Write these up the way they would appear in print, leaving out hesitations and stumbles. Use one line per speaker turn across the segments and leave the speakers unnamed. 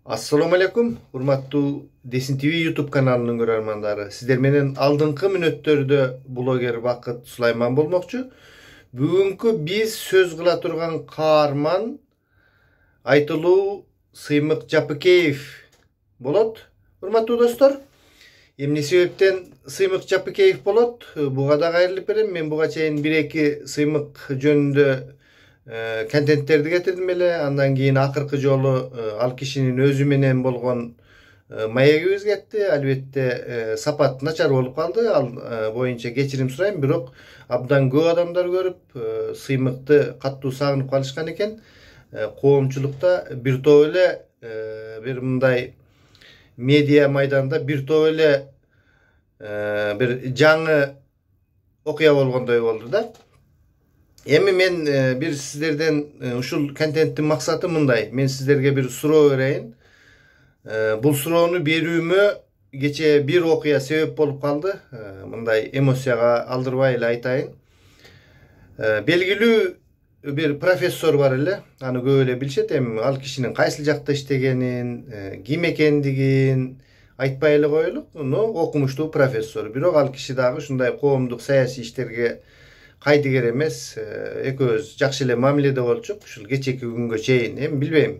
Assalamu alaikum, hurmattуу Desin TV YouTube kanalının görөрmandары. Sizler menen алдыңкы мүнөттөрдө блогер Бакыт Сулайман болмокчу. Бүгүнкү биз сөз кыла турган каарман Айтылуу Сыймык Жапыкеев болот. Урматтуу достор, эмне себептен Сыймык Жапыкеев болот? Буга да кайрылып берем. Мен буга чейин 1-2 Сыймык жөнүндө контенттерди кетирдим эле. Андан кийин акыркы жолу ал кишинин өзү менен болгон маегибиз кетти. Албетте сапат начар болуп калды. Ал боюнча кечирим сурайм. Бирок абдан көп адамдар көрүп, Сыймыкты катуу сагынып калышкан экен. Коомчулукта бир топ эле бир мындай медиа майданда бир топ эле бир жаңы окуя болгондой болду да. Эми мен бир сиздерден ушул контенттин максаты мындай. Мен сиздерге бир суроо берейин. Бул суроону берүүмө кече бир окуя себеп болуп калды. Мындай эмоцияга алдырбай эле айтайын. Белгилүү бир профессор бар эле. Аны көп эле билишет. Эми ал кишинин кайсыл жакта иштегенин, ким экендигин айтпай эле коелук. Окумуштуу профессор. Бирок ал киши дагы ушундай коомдук саясий иштерге кайдыгер эмес. Экөөбүз жакшы эле мамиледе болчук. Ушул кечеки күнгө чейин. Эми билбейм.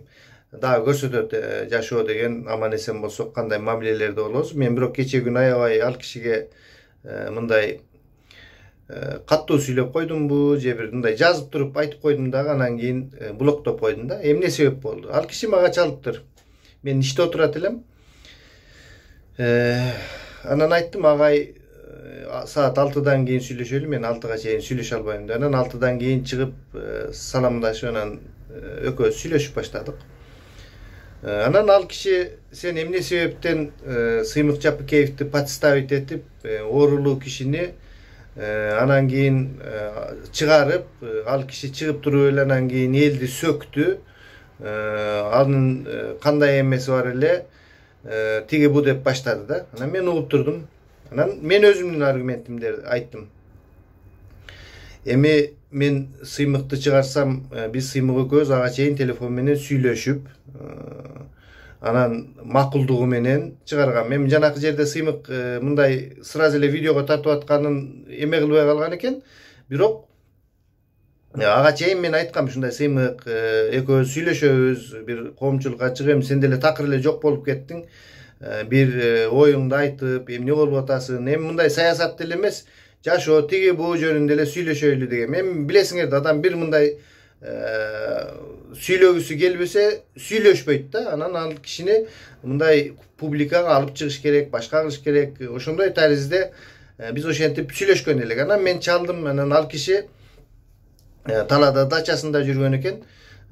Дагы көрсөтөт жашоо деген аман эсен болсок кандай мамилелерде болобуз. Мен бирок кече күн аябай ал кишиге мындай каттуу сүйлөп койдумбу, же бир мындай жазып туруп айтып койдум дагы, анан кийин блоктоп койдум да. Эмне себеп болду? Ал киши мага чалыптыр. Мен иште отурат элем. Анан айттым, агай саат 6-дан кийин сүйлөшөлү. Мен 6-га чейин сүйлөшө албайм да. Анан 6-дан кийин чыгып саламдашып, анан экөөбүз сүйлөшүп баштадык. Анан ал киши сен эмне себептен Сыймык Жапыкеевди подставить этип, оорулуу кишини анан кийин чыгарып, ал киши чыгып туруп эле анан кийин элди сөктү. Анын кандай эмеси бар эле, тиги бу деп баштады да. Анан мен угуп турдум. Анан мен өзүмдүн аргументимди айттым. Эми мен Сыймыкты чыгарсам, биз Сыймык экөөбүз ага чейин телефон менен сүйлөшүп, анан макулдугу менен чыгаргам. Эми жанакы жерде Сыймык мындай сразу эле видеого тартып атканын эме кылбай калган экен. Бирок ага чейин мен айткам, ушундай Сыймык экөөбүз сүйлөшөбүз, бир коомчулукка чыгып, сен деле такыр эле жок болуп кеттиң. Бир оюңду айтып, эмне болуп атасың? Эми мындай саясат деле эмес, жашоо тиги бу жөнүндө эле сүйлөшөлү деген. Эми билесиңер да, адам бир мындай сүйлөгүсү келбесе сүйлөшпөйт да. Анан ал кишини мындай публикага алып чыгыш керек, башка кылыш керек. Ошондой таризде биз ошентип сүйлөшкөн элек. Анан мен чалдым, анан ал киши талаада дачасында жүргөн экен.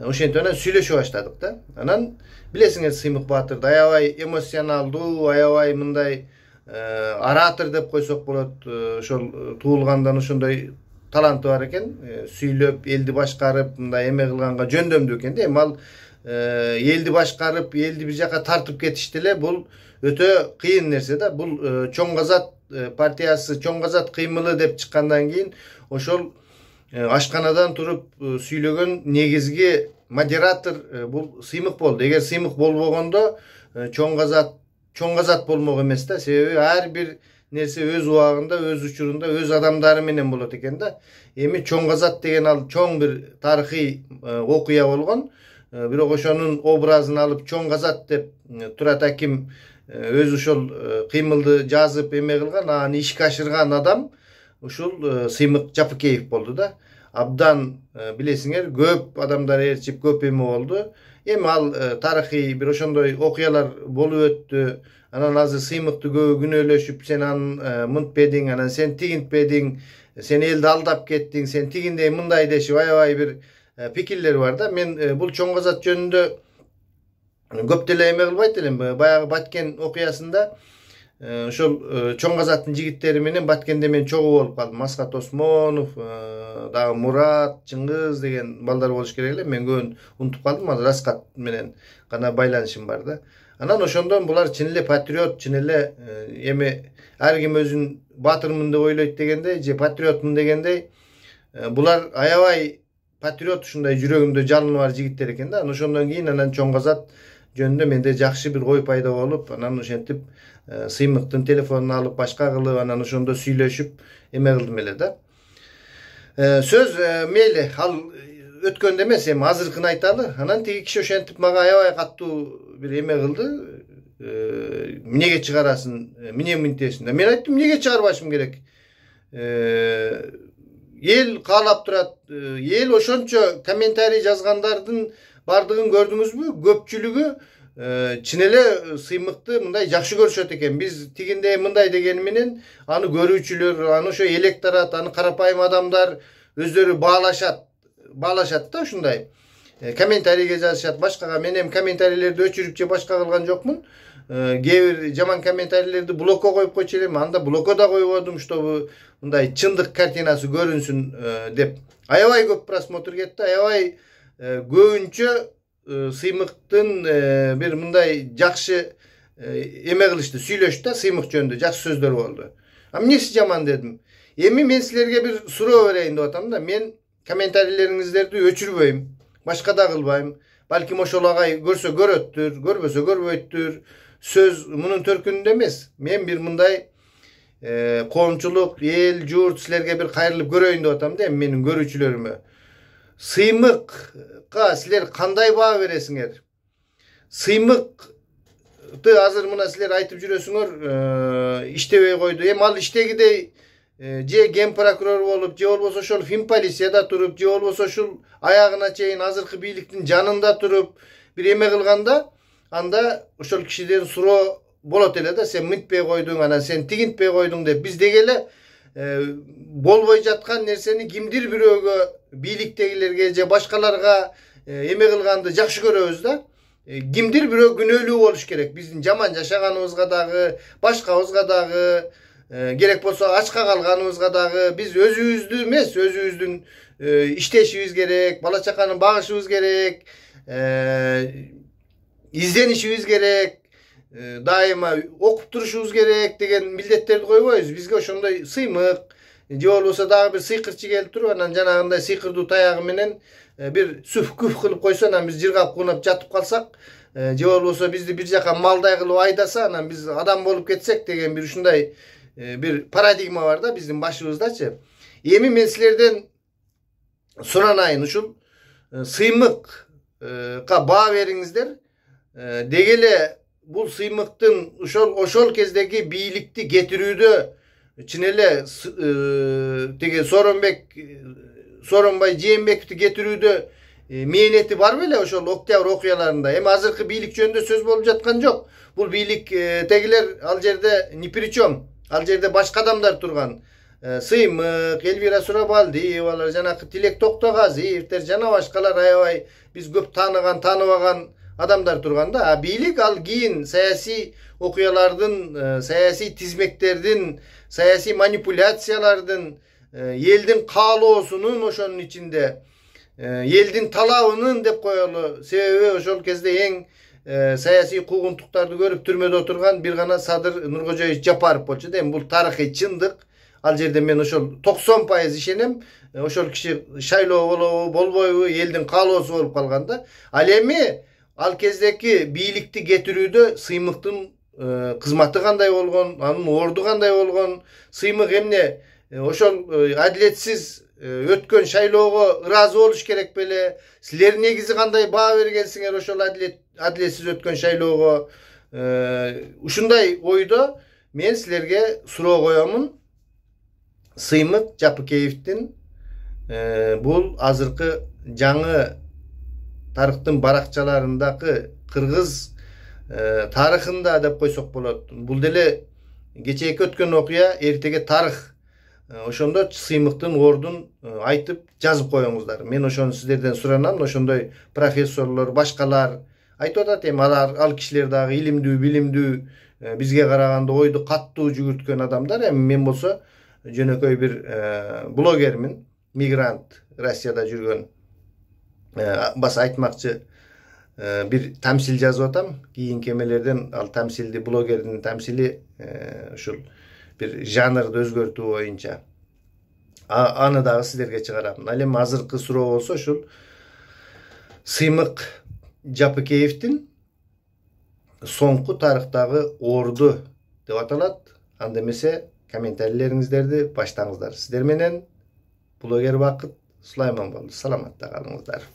Ошентип анан сүйлөшө баштадык да. Анан билесиңер, Сыймык Баатырды аябай эмоционалдуу, аябай мындай оратор деп койсок болот. Ошол туулгандан ошондой таланты бар экен. Сүйлөп, элди башкарып, мындай эме кылганга жөндөмдүү экен да. Эми ал элди башкарып, элди бир жака тартып кетиш деле бул өтө кыйын нерсе да. Бул Чоң Казат партиясы, Чоң Казат кыймылы деп чыккандан кийин ошол ашканадан туруп сүйлөгөн негизги модератор бул Сыймык болду. Эгер Сыймык болбогондо Чоң Казат болмок эмес да. Себеби ар бир нерсе өз убагында, өз учурунда, өз адамдары менен болот экен да. Эми Чоң Казат деген ал чоң бир тарыхый окуя болгон. Бирок ошонун образын алып Чоң Казат деп Турат Аким өзү ошол кыймылды жазып эме кылган, аны ишке ашырган адам ушул Сыймык Жапыкеев болду да. Абдан билесиңер, көп адамдар ээрчип, көп эме болду. Эми ал тарыхый бир ошондой окуялар болуп өттү. Анан азыр Сыймыкты көбү күнөөлөшүп, сен аны мынтпедиң, анан сен тигинтпедиң, сен элди алдап кеттиң, сен тигиндей мындай дешип аябай бир пикирлер бар да. Мен бул Чоң Казат жөнүндө көп деле эме кылбайт элем. Баягы Баткен окуясында ошол Чоң Казаттын жигиттери менен Баткенде мен чогуу болуп калдым. Асхат Осмонов, дагы Мурат, Чыңгыз деген балдар болуш керек эле. Мен көбүн унутуп калдым. Азыр Асхат менен гана байланышым бар да. Анан ошондон булар чын эле патриот, чын эле эми ар ким өзүн баатырмын деп ойлойт дегендей, же патриотмун дегендей, булар аябай патриот, ушундай жүрөгүндө жалыны бар жигиттер экен да. Ошондон кийин анан Чоң Казат жөнүндө менде жакшы бир ой пайда болуп, анан ошентип сыймыктын телефонун алып башка кылып, анан ошондо сүйлөшүп эме кылдым эле да. Сөз мейли ал өткөндө эмес, эми азыркын айталы. Анан тиги киши ошентип мага аябай каттуу бир эме кылды. Эмнеге чыгарасың, эмне мынтесиң да. Мен айттым, эмнеге чыгарбашым керек? Эл каалап турат. Эл ошончо комментарий жазгандардын бардыгын көрдүңүзбү? Көпчүлүгү чын эле сыймыкты мындай жакшы көрүшөт экен. Биз тигинде мындай дегени менен аны көрүүчүлөр, аны ошо электорат, аны карапайым адамдар өздөрү баалашат да ушундай. Комментарийге жазышат башкага. Мен эми комментарийлерди өчүрүп же башка кылган жокмун. Кээ бир жаман комментарийлерди блокко коюп койчу элем. Анда блокко да койбодум, чтобы мындай чындык картинасы көрүнсүн деп. Аябай көп просмотр кетти. Аябай көбүнчө сыймыктын бир мындай жакшы эме кылышты, сүйлөштү да, сыймык жөнүндө жакшы сөздөр болду. Эмнеси жаман дедим. Эми мен силерге бир суроо берейин деп атам да. Мен комментарийлериңиздерди өчүрбөйм, башка да кылбайм. Балким ошол агай көрсө көрөттүр, көрбөсө көрбөйттүр. Сөз мунун төркүнүндө эмес. Мен бир мындай коомчулук, эл, журт силерге бир кайрылып көрөйүн деп атам да, менин көрүүчүлөрүмө. Сыймыкка силер кандай баа бересиңер? Сыймыкты азыр мына силер айтып жүрөсүңөр, иштебей койду. Эми ал иштегидей же ген прокурор болуп, же болбосо ошол финполицияда туруп, же болбосо ушул аягына чейин азыркы бийликтин жанында туруп бир эме кылганда, анда ошол кишиден суроо болот эле да, сен мынтпей койдуң, анан сен тигинтпей койдуң деп. Биз деги эле болбой жаткан нерсени кимдир бирөөгө, бийликтегилерге же башкаларга эме кылганды жакшы көрөбүз да. Кимдир бирөө күнөөлүү болуш керек. Биздин жаман жашаганыбызга дагы, башкабызга дагы, керек болсо ачка калганыбызга дагы биз өзүбүздү эмес, өзүбүздүн иштешибиз керек, бала чаканы багышыбыз керек, изденишибиз керек, дайыма окуп турушубуз керек деген милдеттерди койбойбуз. Бизге ошондой сыймык же болбосо дагы бир сыйкырчы келип туруп, анан жанагындай сыйкырдуу таягы менен бир сүф-күф кылып койсо, анан биз жыргап кунап жатып калсак, же болбосо бизди бир жака малдай кылып айдаса, анан биз адам болуп кетсек деген бир ушундай бир парадигма бар да биздин башыбыздачы. Эми мен силерден суранайын, ушул сыймыкка баа бериңиздер. Деги эле бул сыймыктын ошол кездеги бийликти кетирүүдө чын эле тиги Сооронбай Жээнбековди кетирүүдө мээнети бар беле ошол октябрь окуяларында? Эми азыркы бийлик жөнүндө сөз болуп жаткан жок. Бул бийликтегилер ал жерде ни при чем. Ал жерде башка адамдар турган. Сыймык, Элвира Сурабалдиевалар, жанакы Тилек Токтогазиевдер, жана башкалар аябай биз көп тааныбаган адамдар турганда, а бийлик ал кийин саясий окуялардын, саясий тизмектердин, саясий манипуляциялардын, элдин каалоосунун ошонун ичинде, элдин талабынын деп коелу. Себеби ошол кезде эң саясий куугунтуктарды көрүп түрмөдө отурган бир гана Садыр Нуркожоевич Жапаров болчу да. Эми бул тарыхый чындык. Ал жерде мен ошол 90% ишенем. Ошол киши шайлоо болобу, болбойбу, элдин каалоосу болуп калган да. Ал эми ал кездеки бийликти кетирүүдө сыймыктын кызматы кандай болгон, анын орду кандай болгон, сыймык эмне ошол адилетсиз өткөн шайлоого ыраазы болуш керек беле? Силер негизи кандай баа бергенсиңер ошол адилетсиз өткөн шайлоого? Ушундай ойдо мен силерге суроо коёмун. Сыймык Жапыкеевдин бул азыркы жаңы тарыхтын баракчаларындагы кыргыз тарыхында деп койсок болот. Бул деле кечээки өткөн окуя, эртеге тарых. Ошондо сыймыктын ордун айтып жазып коюңуздар. Мен ошону сиздерден суранам. Ошондой профессорлор, башкалар айтып атат. Эми ал кишилер дагы илимдүү, билимдүү, бизге караганда ойду каттуу жүгүрткөн адамдар. Эми мен болсо жөнөкөй бир блогермин, мигрант, Россияда жүргөн. Баса айтмакчы бир тамсил жазып атам. Кийинки эмелерден ал тамсилди, блогердин тамсили ушул бир жанрды өзгөртүү боюнча. Аны дагы сиздерге чыгарам. Ал эми азыркы суроо болсо ушул Сыймык Жапыкеевдин soңку tarixtagi ordu deb atalat. Anda emese kommentariyleriңиздерди баштаңыздар. Сиздер менен блогер Бакыт Сулайман болду. Саламатта калыңыздар.